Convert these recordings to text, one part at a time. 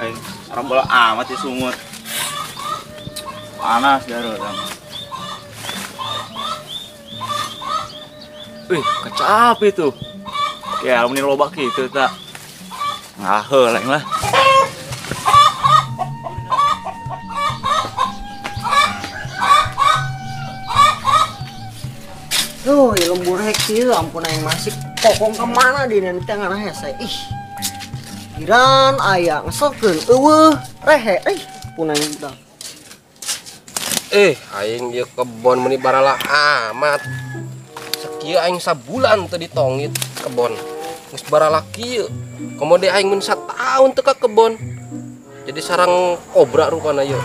Aing sareng bola amat di sungut. Panas daerah. Wih, kecap itu. Ya, mending loba gitu tak. Ngaheuh lain lah. Duh, lembur hek ampun aing masih kokong kemana di nanti tengah hese. Ih. Kiran aya ngesokeun eueuh rehe pun aing udah. Aing ieu kebon meuni barala amat. Sakieu aing sabulan teu ditongit kebon. Geus barala kieu. Komode aing mun sataun teu ka kebon. Jadi sarang kobra rupana ieu.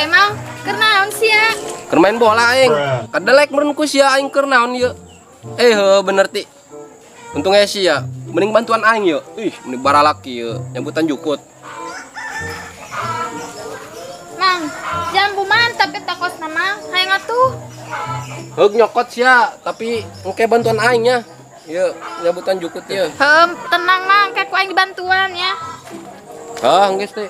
Mang, keur naon sia? Keur main bola aing. Kadelek meureun ku sia aing keur naon ieu. Heuh bener ti. Untung aya sia. Mending bantuan aing ieu. Mending baralaki ieu nyambutan jukut. Mang, jambu mantap eta kosna Mang. Hayang atuh. Heug nyokot sia, tapi engke bantuan aing nya. Ieu nyambutan jukut ieu. Tenang Mang, kayak ku aing dibantuan ya. Geus teh.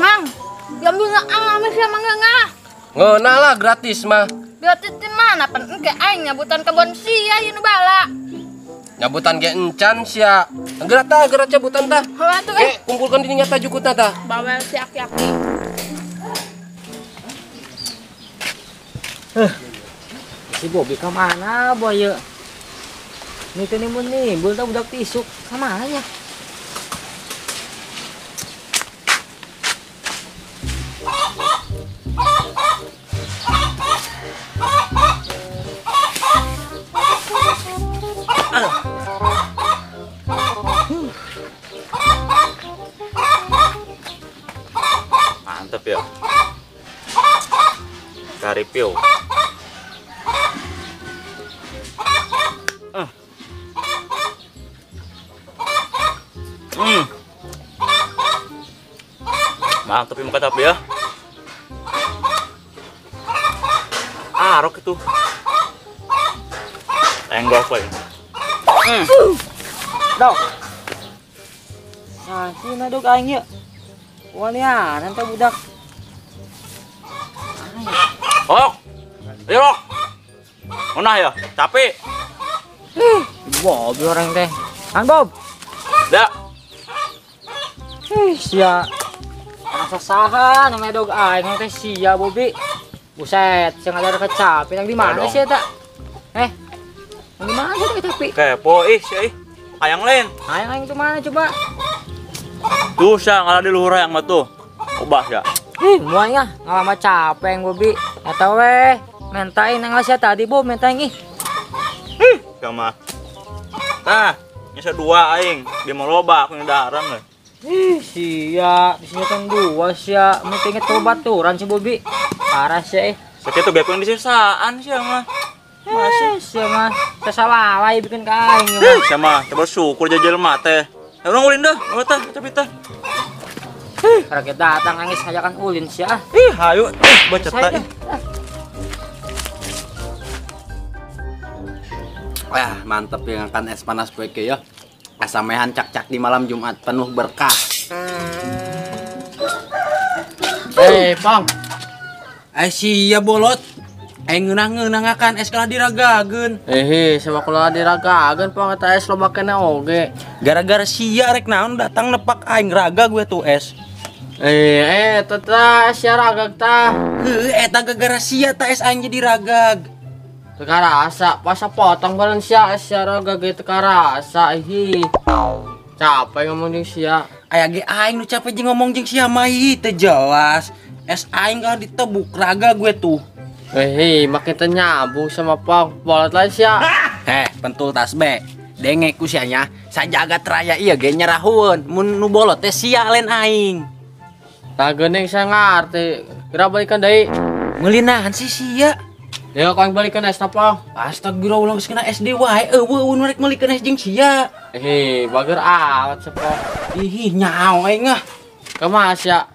Mang, jambu amis ya Mang ngah. Ngeunah lah gratis mah. Gratis di mana? Pan engke aing nyabutan kebon sia ieu nu bala. Nyabutan ge encan sia. Geura tah, geura cabutan tah. Heuh atuh Kumpulkan di nyata jukutna tah. bawel si aki-aki. Si Bobi kemana boy ya? Ini teh mun nimbul tah budak tisuk kemana ya? Mantep ya. Karipil. Mantap ya muka tapi ya. Arok itu. Enggak apa ya. Dok. Nah, sini dok aing ya. Wanian nanti budak. Ok. Ayo. Mana ya? Capek. Bob orang teh. Kan Bob. Dah. Sia. Rasa saha namanya dog aing teh sia Bobi. Buset, sing ada kecapi yang di mana sih eta? Yang di mana sih kecapi? Kepo sih. Ayang lain. Ayang itu mana coba? Tuh siya ngalah di luhur yang mah tuh. Ubah ya. Muanya ngalama capek yang Bobi. Eta weh, mentain nang sia tadi Bob mentain ih. Sama. Nah, nyesa dua aing. Dia mau loba aku ngedaran lah. Sia, di sini kan dua sia. Mentingnya tuh baturan si Bobi. Parah sih. Sakit tuh bepeng di sisaan sih mah. Masih sia mah. Sasalawai bikin kain ya. Sama, coba syukur jajal mate. Orang ulin dah, tah, capita. Karena kita datang nangis ngajakan ulin sia. Hayu, baca tak. Wah, mantep ya ngangkat es panas beke ya. Asamehan cak-cak di malam Jumat penuh berkah. Pang. Sia bolot. Ngeunang-ngeunang akan es kalah diragageun. Sama kula diragageun pang eta es loba kena oge. Gara-gara sia rek naon datang nepak aing raga gue tuh es. Teta sia ragag tah. Eta gara-gara sia ta es aing jadi ragag. Teka rasa, pas potong balen sia es sia ragag teu karasa Capek ngomong jeung sia. Aya ge aing nu capek jeung ngomong jeung sia mah teu jelas. Es aing kalau ditebuk raga gue tuh. Makin teu nyambung sama pang bolot lain sia. Pentul tas be. Denge ku sia nya, sajagat raya ieu ge nyerahueun mun nu bolot teh sia lain aing. Tah geuning saya ngarti. Kira balikan deui. Meuli nahan sih sia? Dia kau yang balikan es apa? Astagfirullah geus kena SD wae. Eueuh rek malikeun es jeung sia. Bager awat sepo. Ih nyaho aing ah. Kumaha sia?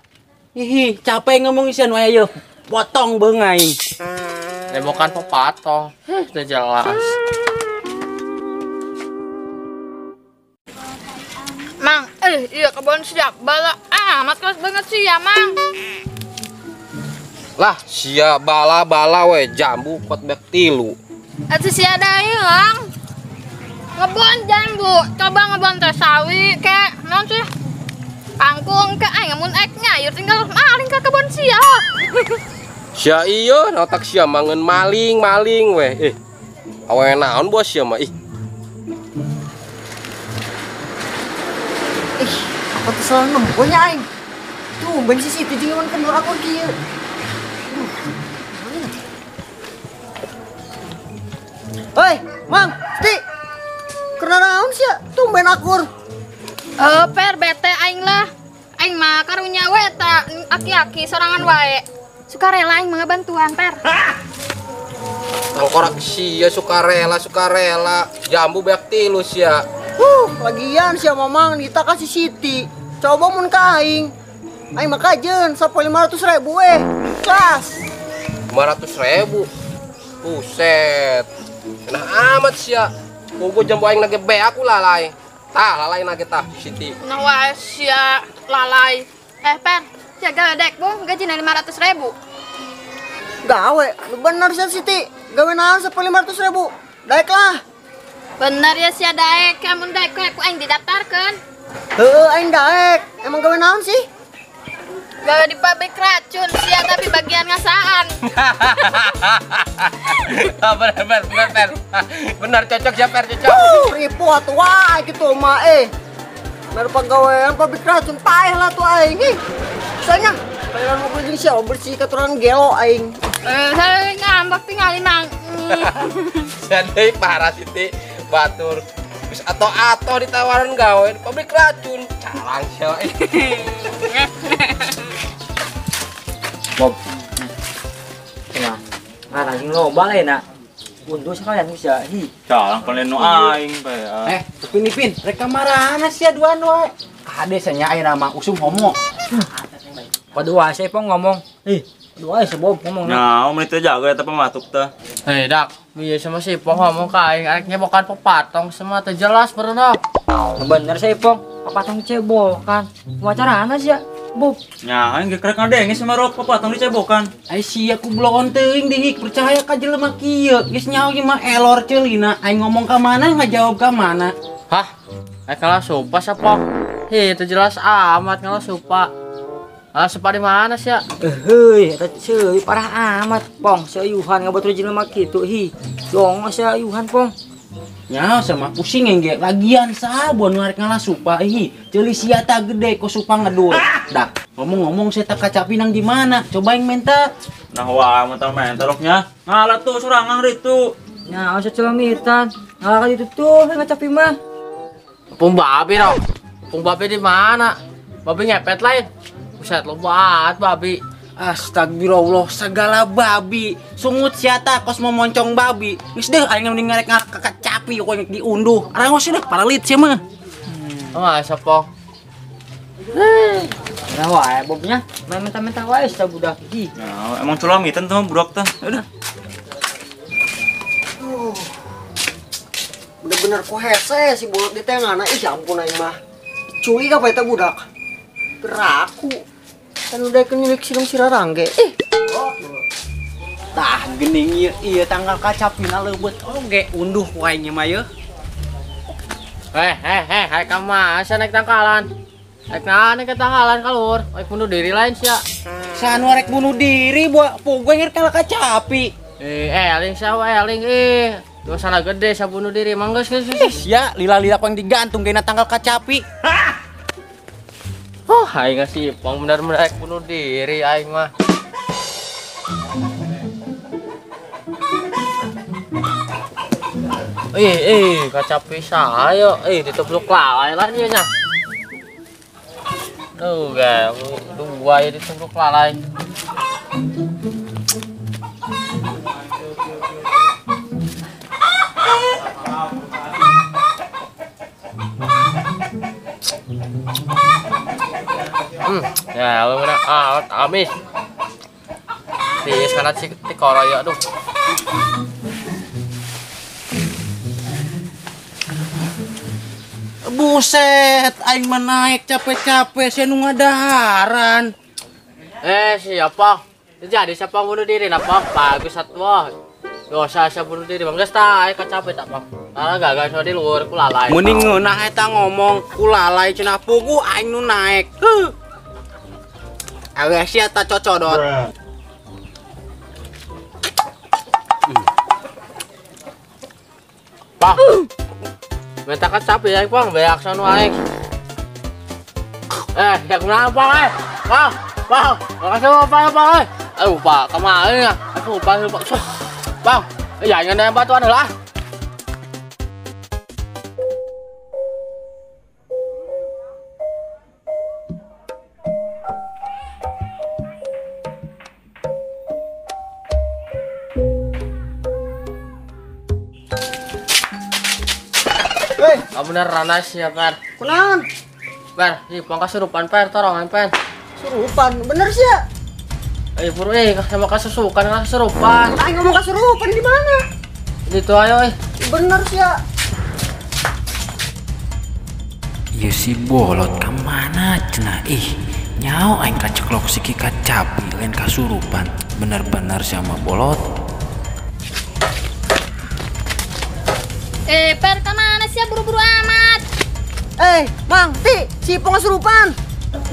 Ih capek ngomong isian wae yeuh. Potong beung aing. Bukan pepatong. Teu jelas. Mang, iya kebon siap bala amat kelas banget sih ya, Mang. Lah sia bala-bala we jambu pot bek tilu. Atuh sia da ilang. Ngebon jambu, coba ngebon teh sawi kek naon sih? Kangkung kek aing mun ek nyayur tinggal maling ka kebon sia. Sia iya otak sia mangeun maling we. Awe naon bos sia mah ih. Apa tuh salah nemponya aing? Tuh, ben si Siti jeung kendor aku kieu. Hei, Mang, Siti. Kena naon sih? Tumben akur. Per bete aing lah. Aing mah karunya we ta aki-aki sorangan wae. Sukarela aing mah bantuan, Per. Tangkorak sia sukarela jambu bek tilu sia. Lagian sia Mamang kita kasih Siti. Coba mun ka aing. Aing mah kajeun sapoe 500.000 we. Kas. 500.000. Buset. Nah amat sia. Pogo jambu aing nage be aku lalai. Tah lalai nage tah Siti. Nah wae sia lalai. Per, jaga dek bu, gajinya 500.000. Gawe, lu bener sih Siti. Gawe naon sapoe 500.000. Daek lah. Bener ya sia daek, kamu daek ku aing didaftarkeun. Heueuh aing daek. Emang gawe naon sih? Gawe di pabrik racun sia tapi bagian ngasaan. Benar cocok ya Per cocok. Ripu atuh wae kitu mah Mer pagawean pabrik racun paeh lah tuh aing Sayang, kalian mau jeung sia bersih katuran gelo aing. Saya ngambek tinggalin Mang. Jadi parah Siti batur. Wis ato ditawaran gawe di pabrik racun. Calang sia. Bob. Ya. Anjing loba lain untuk sekalian bisa Calang paling nu aing bae. Pin, reka marana sia duaan wae. Kade sanya aya nama usum homo. Padua saya pong ngomong. Dua saya Bob ngomong. Nah, menit teh jaga eta pematuk teh. Dak, bieu sama si Pong ngomong ka aing areknya bukan pepatong semua teu jelas berenang. Bener saya pong. Papatong cebol kan. Wacarana sih ya. Bob. Nya aing ge krek ngadenge sama rok papatong dicebokan. Ai sia ku blon teuing dihik percaya ka jelema kieu. Geus nyaho ge mah elor ceulina. Aing ngomong ka mana ngajawab ka mana. Hah? Ai kalah supa sapong. Teu jelas amat kalah supa. Supa di mana sih ya? Heuy, eta ceuy parah amat pong. Sayuhan ngabatur jelema kitu Dong sayuhan pong. Nya sama pusing engge lagian sabon ngarek ngalah supa ceuli sia ta gede ku supa ngedul. Dak, ngomong-ngomong saya tak kacapi nang di mana? Coba yang menta. Nah wah mental roknya. Ngalah tuh surangang ritu. Nya asa celamitan. Ngalah ka ditu tuh ngacapi mah. Pung babi dong. Pung babi di mana? Babi ngepet lain. Buset lo banget babi. Astagfirullah segala babi. Sungut siata kos memoncong babi. Geus deh aing mending ngarek kacapi kok diunduh. Arangos deh paralit sia mah. Masa Pong. Nah wae Bobnya. Main menta-menta wae sia budak Ya, emang culamitan tuh budak teh. Udah. Bener-bener ku hese si budak di tengahna. Ampun aing mah. Cuy ka eta budak. Geraku. Kan udah kenilik silung sirarangge. Tah geuning ieu tanggal kacapina leubeut oge unduh wae nya mah yeuh. Hai ka mah asa naik tangkalan. Naik tangkalan kalur, rek bunuh diri lain sia. Sanu rek bunuh diri pogo ngir kala kacapi. Eling sawa eling dosana gede sa bunuh diri mangga geus ya lila-lila pang digantung gaina tanggal kacapi. Aing sih Pong bener-bener bunuh diri aing mah. Kacapi saya ditubluk lalai lah dia nya. Tuh guys, dua ya ditubluk lalai. Nah, lu mana? Amis. Tis kana si tikoro ya aduh. Buset, aing menaik capek-capek saya nu ngadaharan. Siapa? Jadi siapa bunuh diri lah, Bang? Bagus atuh. Dosa siapa bunuh diri, Bang? Geus tah aya capek tak, Bang? Karena gagal di luar ku lalai. Mending ngeunah eta ngomong kulalai cenah pugu aing nu naik. Awe sia ta cocodot. Bang. Minta kan capek ya, Bang. Beak sono aing. Ya kenapa, Bang? Bang. Makasih, Bang. Aduh, Pak, kemarin ya. Aduh, Pak. Bang, ya jangan bantuan lah. Bener Ranas ya, Per. Kunaon? Per, si Pang kasurupan, Per, torongan, Per. Surupan, bener sih ya? Buru sama kasusukan kasurupan. Aing ngomong kasurupan di mana? Gitu ayo, Bener sih ya? Ya si bolot kemana cenah nyau aing kaceklok si Kika capi lain kasurupan bener-bener sama bolot. Per kemana sih buru-buru amat? Mang, si Ipong kasurupan.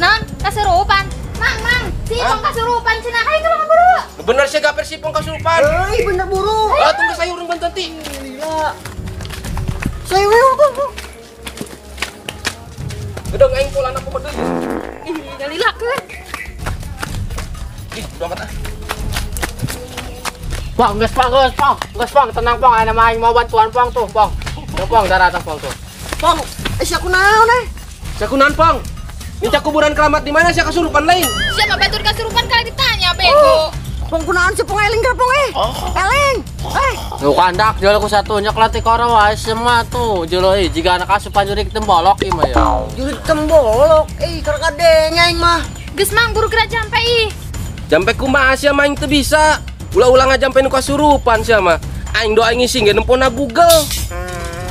Non, kasurupan. Mang, si Ipong kasurupan cenah. Ayo kalau buru. Bener sih gaper si Pong kasurupan. Bener buru. Tunggu sayur bantuan ti. Gila. Saya mau. Udah aing pulang aku bener. Galila ke. Udah amat ah. Bang, gas Bang, tenang Bang, ada main mau bantuan Bang tuh, Bang. Ya Bang, darah atas Bang tuh. Pong, siapa naon Sakunan Pong. Minta kuburan keramat di mana sih kasurupan lain? Siapa batur kasurupan kali ditanya, bego. Pong kunaan si Pong eling ka Pong Eling. Lu kandak jual aku satunya kelati koro wae semua tuh. Jual jika anak asupan jurik tembolok ima ya. Jurik tembolok, karkadenya aing mah. Geus Mang buru gerak jampe ih. Jampe kumaha sia main teu bisa. Ulah-ulah ngajampe nu kasurupan sia mah. Aing doa ngisi ge nempona Google.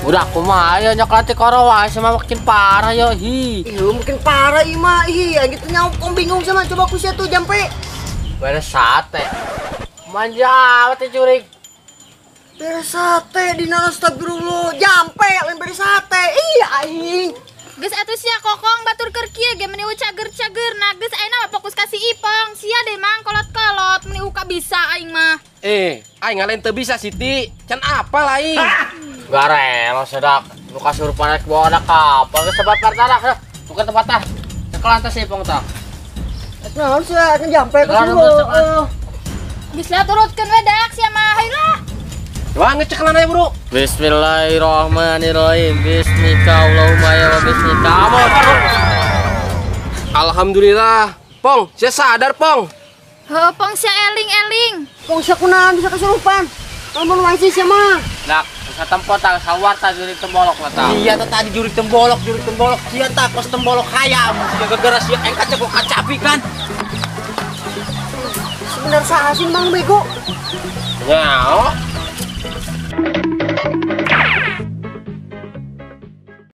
Udah aku mah ayo nyoklati koro wae sama makin parah yo hi. Mungkin parah ima gitu nyawa kong bingung sama coba ku sia tuh jampe. Beres sate. Manja amat jurik. Beres sate dina astagfirullah jampe lain beres sate. Aing. Geus atuh sia kokong batur keur kieu ge meuni cager-cager. Nah geus ayeuna fokus kasih Ipong. Sia deh Mang kolot-kolot meuni uka bisa aing mah. Aing ngalain teu bisa Siti. Can apa lain? Gak rela sedak. Lu kasurupan naik bawa anak kapal ke tempat pertara. Bukan tempat tah. Sekelantas sih Pong tah. Naon sih kan jampe ka dulu. Geus lah turutkeun we dak sia mah haeulah. Wah ngecek lanai bro. Bismillahirrahmanirrahim. Bismillahirrahmanirrahim. Ya bismillah. Alhamdulillah. Pong, saya sadar Pong. Pong sia eling-eling. Pong sia kunaon bisa kesurupan. Lamun wae sia mah. Nak, sa tempo tah sawar tah jurik tembolok mata. Iya tuh tadi jurik tembolok sia ta kos tembolok hayam gara-gara sia aing kaceklok kacapi kan. Sebenarnya saha sih Bang bego? Nyao.